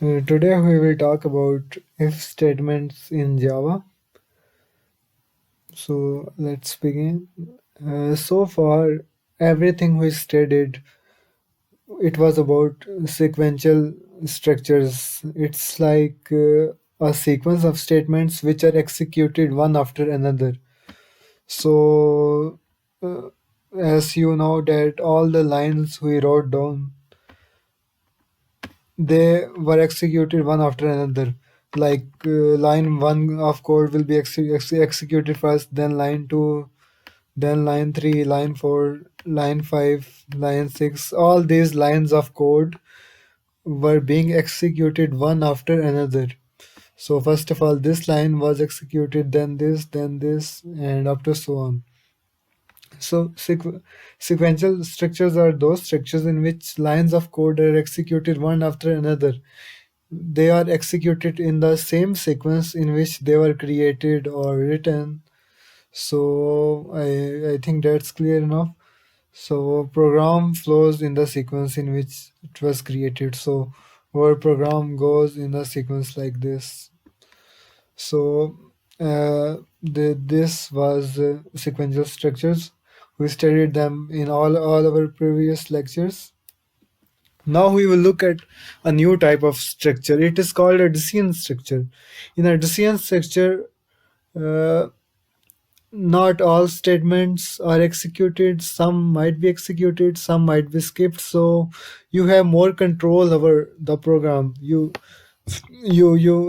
Today we will talk about if statements in Java. So let's begin. So far, everything we studied, it was about sequential structures. It's like a sequence of statements which are executed one after another. So, uh, as you know, that all the lines we wrote down, they were executed one after another. Like line one of code will be executed first, then line two, then line three, line four, line five, line six. All these lines of code were being executed one after another. So first of all, this line was executed, then this, and up to so on. So sequential structures are those structures in which lines of code are executed one after another. They are executed in the same sequence in which they were created or written. So I think that's clear enough. So program flows in the sequence in which it was created. So our program goes in a sequence like this. So this was sequential structures. We studied them in all our previous lectures. Now we will look at a new type of structure. It is called a Dyssine structure. In a Dyssine structure, uh, not all statements are executed. Some might be executed, some might be skipped. So you have more control over the program. You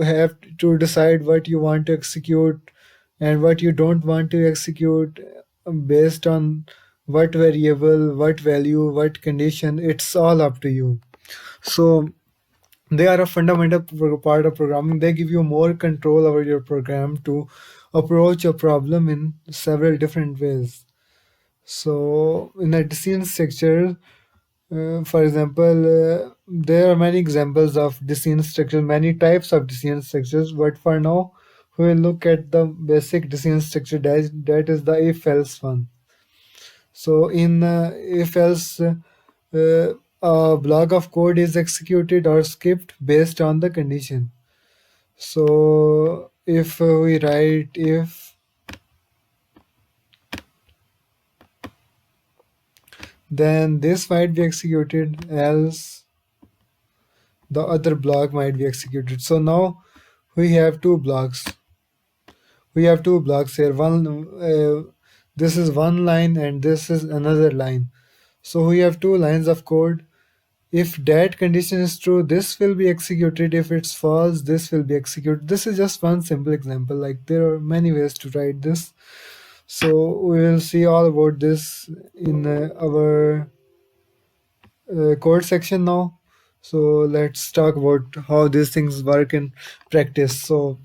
have to decide what you want to execute and what you don't want to execute based on what variable, what value, what condition. It's all up to you. So they are a fundamental part of programming. They give you more control over your program to approach a problem in several different ways. So in a decision structure, for example, there are many examples of decision structures, many types of decision structures. But for now, we will look at the basic decision structure, that is the if-else one. So in if-else, a block of code is executed or skipped based on the condition. So if we write if, then this might be executed, else the other block might be executed. So now we have two blocks. We have two blocks here. This is one line and this is another line. So we have two lines of code. If that condition is true, this will be executed. If it's false, this will be executed. This is just one simple example. Like there are many ways to write this. So we will see all about this in our code section now. So let's talk about how these things work in practice. So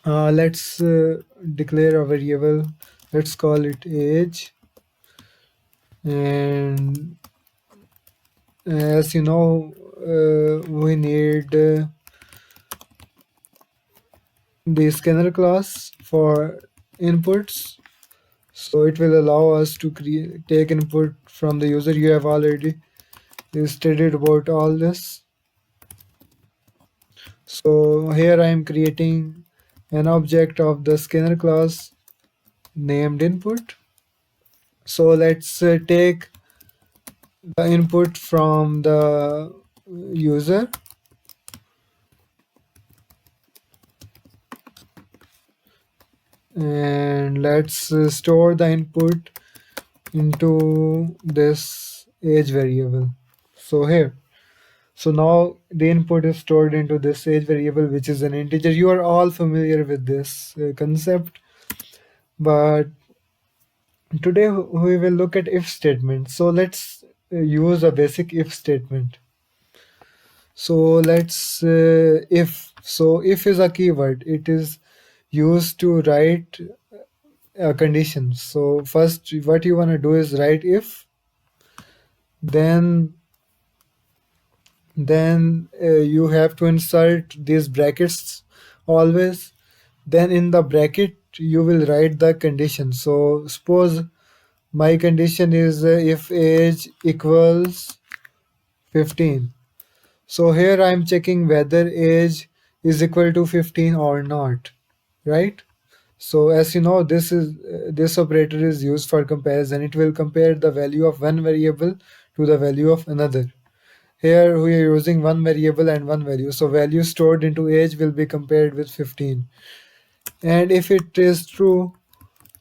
let's declare a variable. Let's call it age. And as you know, we need the scanner class for inputs. So it will allow us to take input from the user. You have already studied about all this. So here I am creating an object of the scanner class named input. So let's take the input from the user, and let's store the input into this age variable. So here, so now the input is stored into this age variable, which is an integer. You are all familiar with this concept, but today we will look at if statement. So let's use a basic if statement. So let's if. So if is a keyword. It is used to write a condition. So first, what you want to do is write if, then you have to insert these brackets always. Then in the bracket you will write the condition. So suppose my condition is if age equals 15. So here I'm checking whether age is equal to 15 or not, right? So as you know, this operator is used for comparison. It will compare the value of one variable to the value of another. Here we are using one variable and one value. So value stored into age will be compared with 15. And if it is true,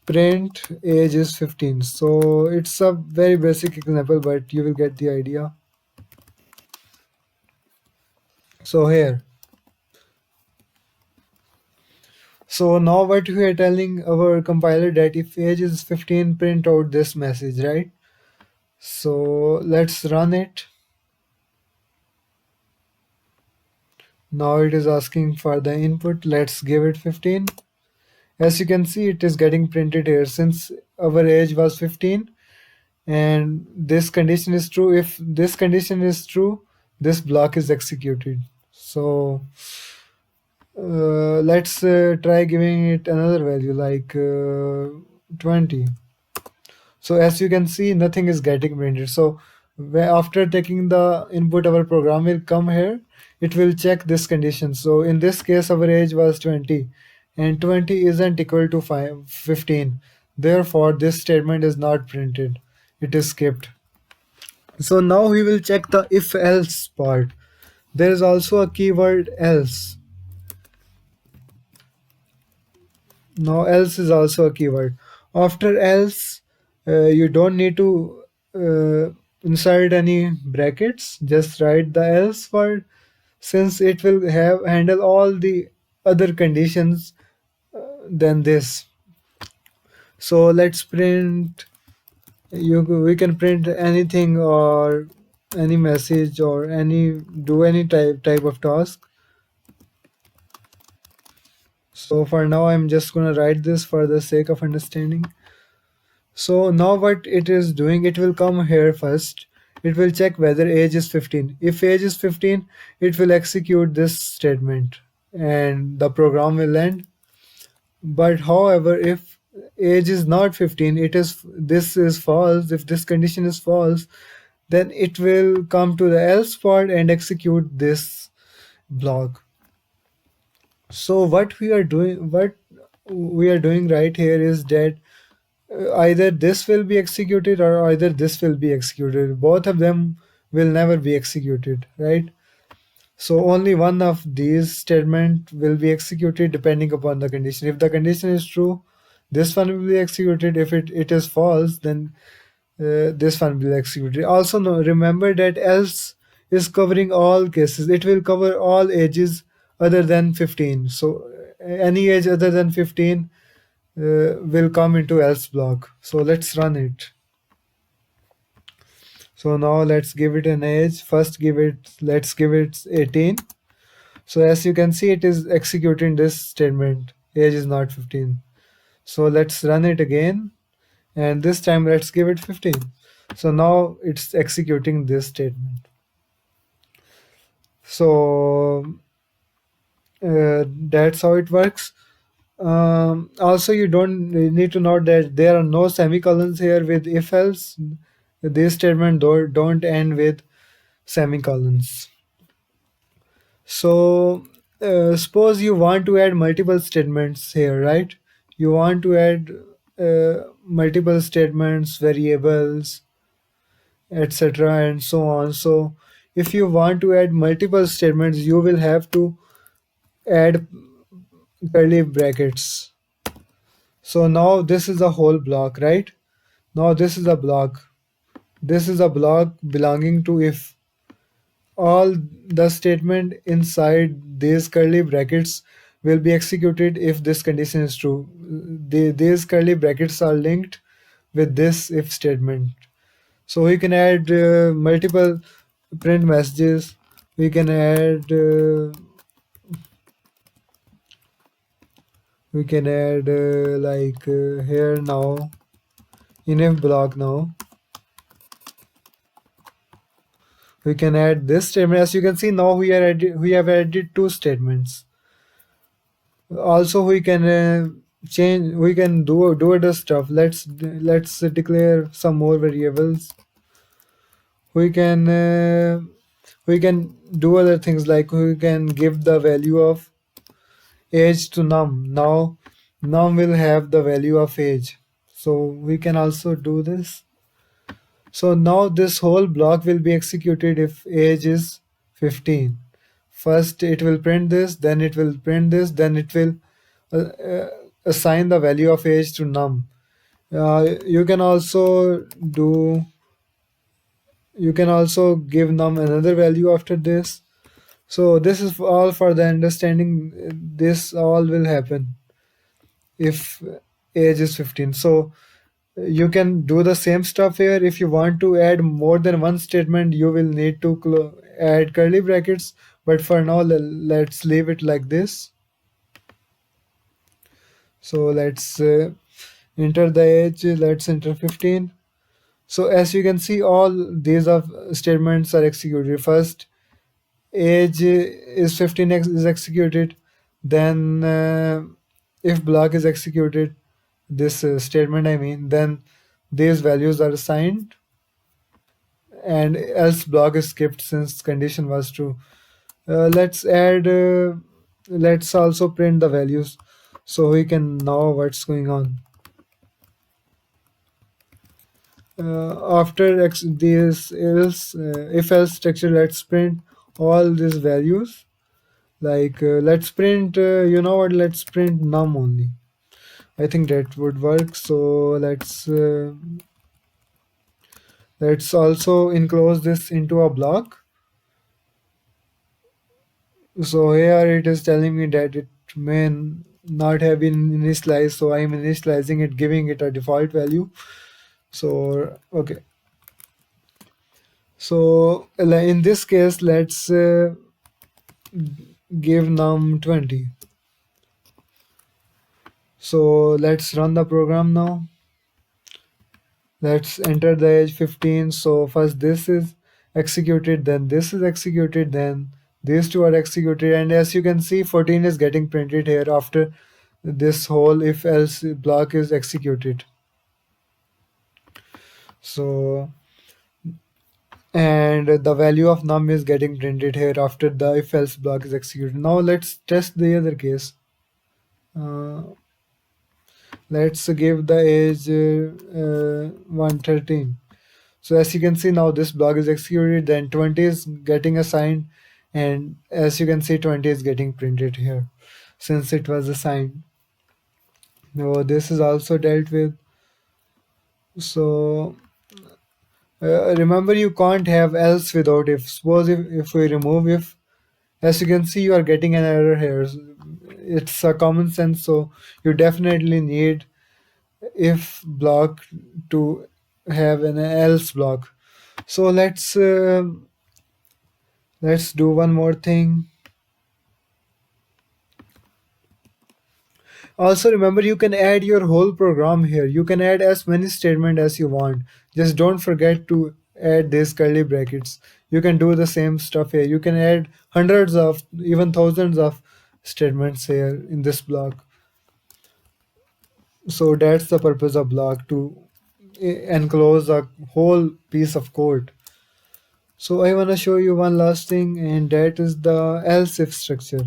print age is 15. So it's a very basic example, but you will get the idea. So here. So now what we are telling our compiler that if age is 15, print out this message, right? So let's run it. Now it is asking for the input. Let's give it 15. As you can see, it is getting printed here since our age was 15 and this condition is true. If this condition is true, this block is executed. So let's try giving it another value like 20. So as you can see, nothing is getting printed. So after taking the input, our program will come here. It will check this condition. So in this case, our age was 20 and 20 isn't equal to 15. Therefore, this statement is not printed. It is skipped. So now we will check the if else part. There is also a keyword else. Now else is also a keyword. After else, you don't need to insert any brackets. Just write the else word since it will have handle all the other conditions than this. So let's print. We can print anything or any message or any do any type of task. So for now, I'm just gonna write this for the sake of understanding. So now what it is doing, it will come here first. It will check whether age is 15. If age is 15, it will execute this statement and the program will end. But however, if age is not 15, this is false. If this condition is false, then it will come to the else part and execute this block. So what we are doing right here is that either this will be executed or either this will be executed. Both of them will never be executed, right? So only one of these statement will be executed depending upon the condition. If the condition is true, this one will be executed. If it is false, then this one will be executed. Also, remember that else is covering all cases. It will cover all ages other than 15. So any age other than 15 will come into else block. So let's run it. So now let's give it an age. Let's give it 18. So as you can see, it is executing this statement. Age is not 15. So let's run it again. And this time let's give it 15. So now it's executing this statement. So that's how it works. Also, you don't need to note that there are no semicolons here with if else. This statement don't end with semicolons. So suppose you want to add multiple statements here, right? You want to add multiple statements, variables, etc., and so on. So if you want to add multiple statements, you will have to add curly brackets. So now this is a whole block, right? Now this is a block. This is a block belonging to if. All the statement inside these curly brackets will be executed if this condition is true. These curly brackets are linked with this if statement. So we can add multiple print messages. We can add here now in if block now. We can add this statement. As you can see now, we have added two statements. Also, we can change. We can do other stuff. Let's declare some more variables. We can We can do other things like we can give the value of age to num. Now num will have the value of age. So we can also do this. So now this whole block will be executed if age is 15. First it will print this, then it will print this, then it will uh, uh, assign the value of age to num. You can also do, you can also give num another value after this. So this is all for the understanding. This all will happen if age is 15. So you can do the same stuff here. If you want to add more than one statement, you will need to add curly brackets. But for now, let's leave it like this. So let's enter the age. Let's enter 15. So as you can see, all these of statements are executed. First, age is 15 is executed. Then if block is executed, this statement I mean, then these values are assigned, and else block is skipped since condition was true. Let's add, let's also print the values so we can know what's going on. After this else, if else structure, let's print all these values. Like let's print, you know what? Let's print num only. I think that would work. So let's also enclose this into a block. So here it is telling me that it may not have been initialized, so I'm initializing it, giving it a default value. So okay. So in this case, let's give num 20. So let's run the program now. Let's enter the age 15. So first this is executed, then this is executed, then these two are executed, and as you can see 14 is getting printed here after this whole if else block is executed. So and the value of num is getting printed here after the if else block is executed. Now let's test the other case. Uh, let's give the age 113. So as you can see now this block is executed, then 20 is getting assigned, and as you can see 20 is getting printed here since it was assigned. Now this is also dealt with. So remember you can't have else without if. Suppose if we remove if, as you can see you are getting an error here. It's a common sense, so you definitely need if block to have an else block. So let's do one more thing. Also remember you can add your whole program here. You can add as many statements as you want. Just don't forget to add these curly brackets. You can do the same stuff here. You can add hundreds of, even thousands of statements here in this block. So that's the purpose of block, to enclose a whole piece of code. So I want to show you one last thing, and that is the else if structure.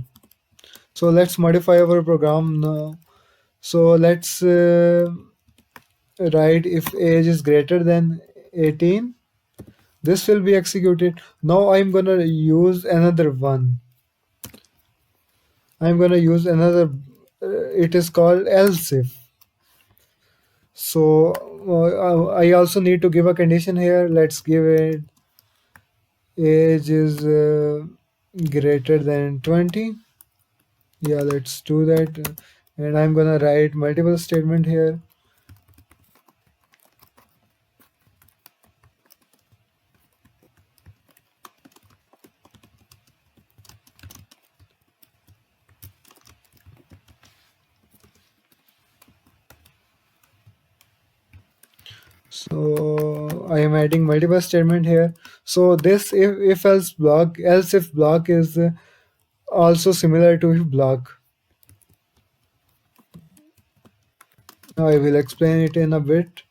So let's modify our program now. So let's write if age is greater than 18. This will be executed. Now I'm gonna use another one. I'm gonna use another. It is called ElseIf. So I also need to give a condition here. Let's give it age is greater than 20. Yeah, let's do that. And I'm gonna write multiple statement here. So I am adding multiple statement here. So this if else block, else if block is also similar to if block. Now I will explain it in a bit.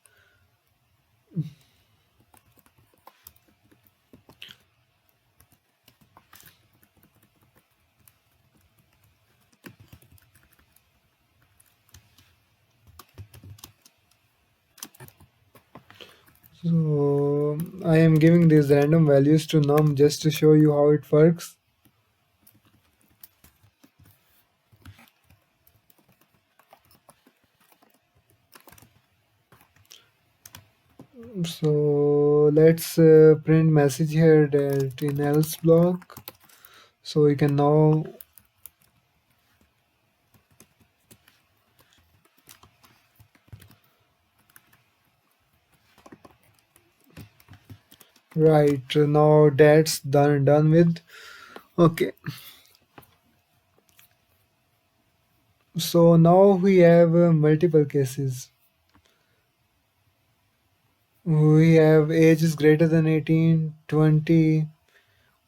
So I am giving these random values to num just to show you how it works. So let's print message here that in else block. So we can now right now that's done with. Okay. So now we have multiple cases. We have age is greater than 18, 20,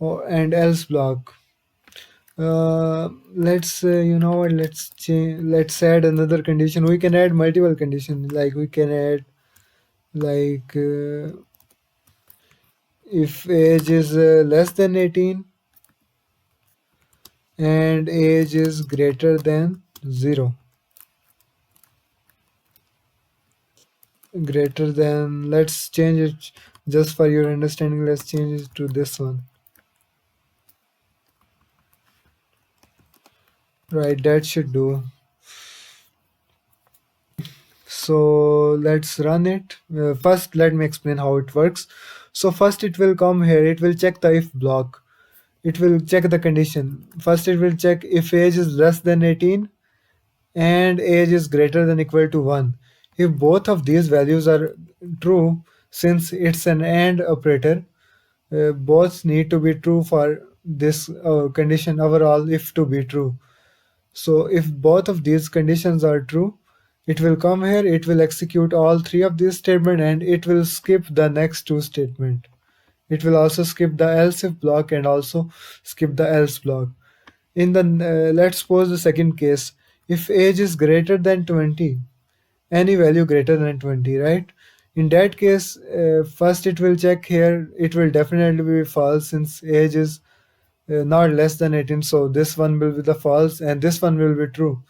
and else block. Let's you know what? Let's change. Let's add another condition. We can add multiple conditions. Like we can add like if age is less than 18 and age is greater than 0. Greater than. Let's change it just for your understanding. Let's change it to this one. Right, that should do. So let's run it. First, let me explain how it works. So first it will come here, it will check the if block. It will check the condition. First it will check if age is less than 18 and age is greater than equal to 1. If both of these values are true, since it's an AND operator, both need to be true for this condition overall if to be true. So if both of these conditions are true, it will come here, it will execute all three of these statements and it will skip the next two statements. It will also skip the else if block and also skip the else block. In the let's suppose the second case, if age is greater than 20, any value greater than 20, right? In that case, first it will check here, it will definitely be false since age is not less than 18, so this one will be the false and this one will be true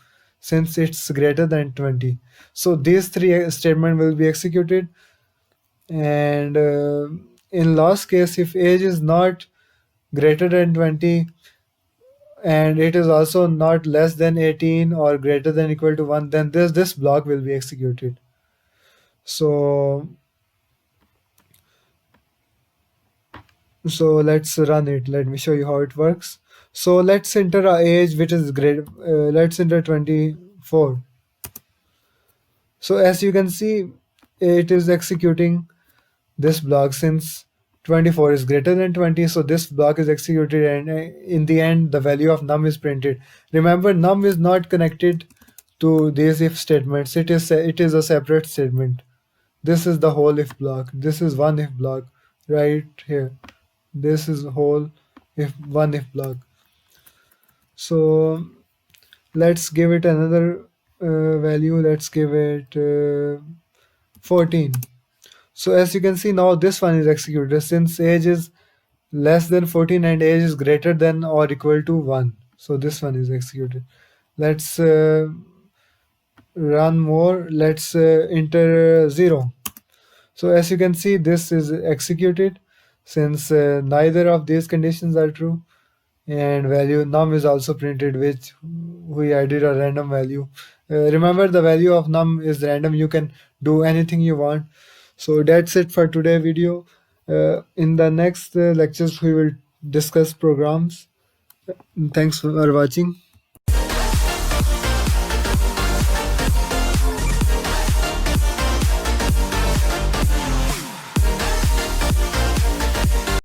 since it's greater than 20. So these three statement will be executed, and in last case if age is not greater than 20 and it is also not less than 18 or greater than equal to 1, then this block will be executed. So let's run it. Let me show you how it works. So let's enter our age which is great. Let's enter 24. So as you can see, it is executing this block since 24 is greater than 20. So this block is executed and in the end the value of num is printed. Remember, num is not connected to these if statements. It is a separate statement. This is the whole if block. This is one if block right here. This is whole if one if block. So let's give it another value. Let's give it 14. So as you can see now this one is executed since age is less than 14 and age is greater than or equal to 1. So this one is executed. Let's run more. Let's enter 0. So as you can see this is executed since neither of these conditions are true, and value num is also printed which we added a random value. Remember, the value of num is random, you can do anything you want. So that's it for today video. In the next lectures we will discuss programs. Thanks for watching.